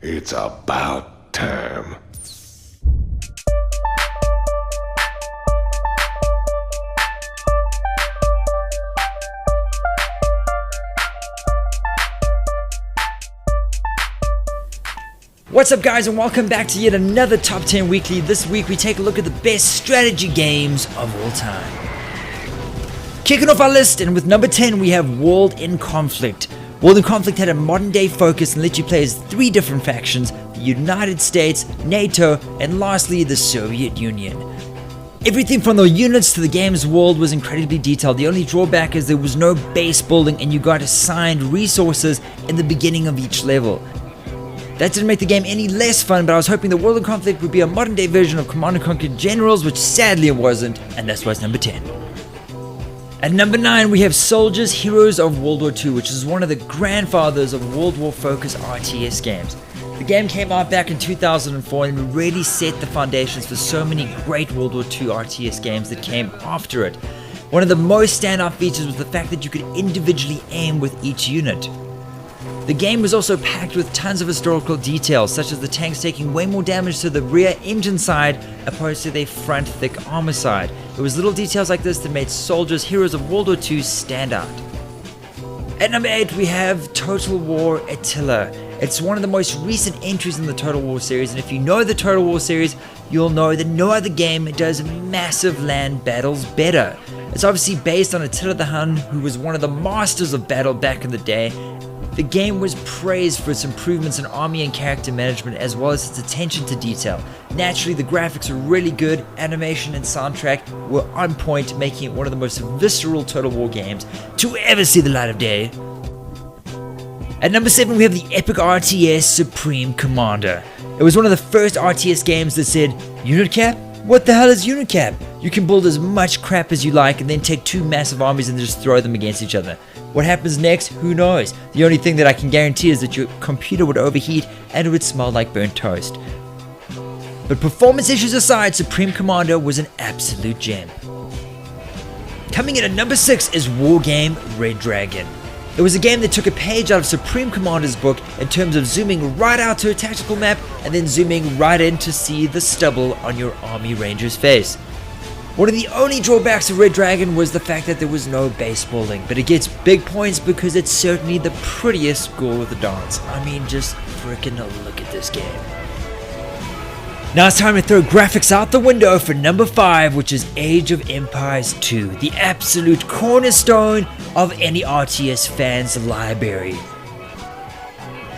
It's about time. What's up guys, and welcome back to yet another Top 10 Weekly. This week we take a look at the best strategy games of all time. Kicking off our list, and with number 10 we have World in Conflict. World in Conflict had a modern day focus and let you play as 3 different factions: the United States, NATO, and lastly the Soviet Union. Everything from the units to the game's world was incredibly detailed. The only drawback is there was no base building and you got assigned resources in the beginning of each level. That didn't make the game any less fun, but I was hoping the World in Conflict would be a modern day version of Command & Conquer Generals, which sadly it wasn't, and that's why it's number 10. At number 9 we have Soldiers Heroes of World War II, which is one of the grandfathers of World War focused RTS games. The game came out back in 2004 and really set the foundations for so many great World War II RTS games that came after it. One of the most standout features was the fact that you could individually aim with each unit. The game was also packed with tons of historical details, such as the tanks taking way more damage to the rear engine side opposed to their front thick armor side. It was little details like this that made Soldiers Heroes of World War II stand out. At number 8 we have Total War Attila. It's one of the most recent entries in the Total War series, and if you know the Total War series, you'll know that no other game does massive land battles better. It's obviously based on Attila the Hun, who was one of the masters of battle back in the day. The game was praised for its improvements in army and character management, as well as its attention to detail. Naturally, the graphics were really good, animation and soundtrack were on point, making it one of the most visceral Total War games to ever see the light of day. At number 7 we have the epic RTS Supreme Commander. It was one of the first RTS games that said, "Unit cap? What the hell is unit cap? You can build as much crap as you like and then take 2 massive armies and just throw them against each other. What happens next? Who knows? The only thing that I can guarantee is that your computer would overheat and it would smell like burnt toast." But performance issues aside, Supreme Commander was an absolute gem. Coming in at number 6 is Wargame Red Dragon. It was a game that took a page out of Supreme Commander's book in terms of zooming right out to a tactical map and then zooming right in to see the stubble on your army ranger's face. One of the only drawbacks of Red Dragon was the fact that there was no base building, but it gets big points because it's certainly the prettiest score with the dance. I mean, just freaking look at this game. Now it's time to throw graphics out the window for number 5, which is Age of Empires II, the absolute cornerstone of any RTS fan's library.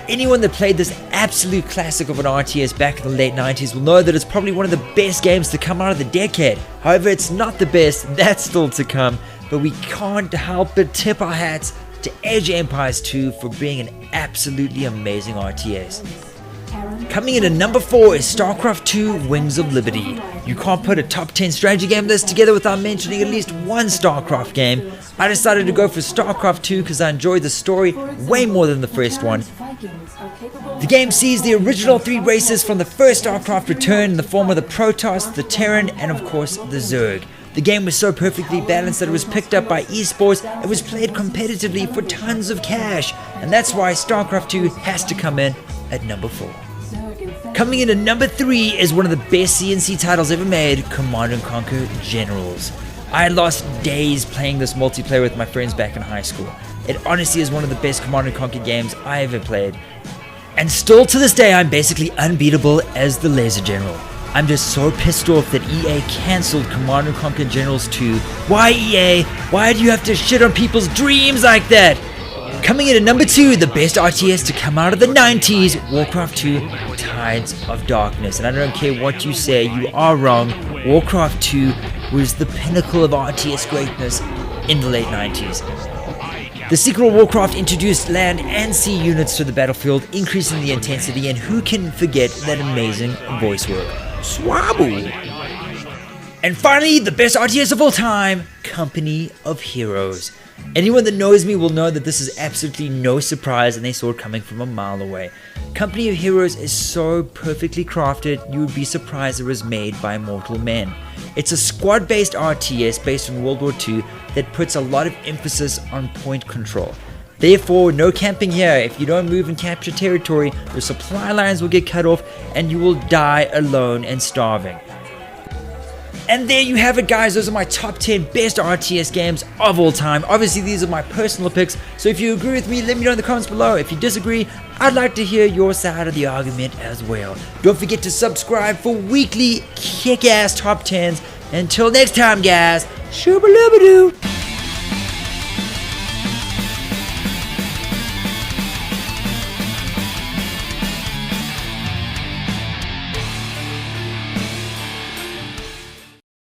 Anyone that played this absolute classic of an RTS back in the late 90s will know that it's probably one of the best games to come out of the decade. However, it's not the best, that's still to come, but we can't help but tip our hats to Age of Empires II for being an absolutely amazing RTS. Coming in at number 4 is Starcraft II Wings of Liberty. You can't put a top 10 strategy game list together without mentioning at least one Starcraft game. I decided to go for Starcraft II because I enjoyed the story way more than the first one. The game sees the original 3 races from the first Starcraft return in the form of the Protoss, the Terran, and of course the Zerg. The game was so perfectly balanced that it was picked up by esports and was played competitively for tons of cash, and that's why Starcraft II has to come in at number 4. Coming in at number 3 is one of the best CNC titles ever made, Command & Conquer Generals. I lost days playing this multiplayer with my friends back in high school. It honestly is one of the best Command & Conquer games I ever played. And still to this day I'm basically unbeatable as the Laser General. I'm just so pissed off that EA cancelled Command & Conquer Generals 2. Why EA? Why do you have to shit on people's dreams like that? Coming in at number 2, the best RTS to come out of the 90s, Warcraft II Tides of Darkness. And I don't care what you say, you are wrong. Warcraft 2 was the pinnacle of RTS greatness in the late 90s. The sequel Warcraft introduced land and sea units to the battlefield, increasing the intensity, and who can forget that amazing voice work? Swabble! And finally, the best RTS of all time, Company of Heroes. Anyone that knows me will know that this is absolutely no surprise and they saw it coming from a mile away. Company of Heroes is so perfectly crafted, you would be surprised it was made by mortal men. It's a squad-based RTS based on World War II that puts a lot of emphasis on point control. Therefore, no camping here. If you don't move and capture territory, your supply lines will get cut off and you will die alone and starving. And there you have it, guys. Those are my top 10 best RTS games of all time. Obviously, these are my personal picks, so if you agree with me, let me know in the comments below. If you disagree, I'd like to hear your side of the argument as well. Don't forget to subscribe for weekly kick-ass top 10s. Until next time, guys, shooba-looba-doo.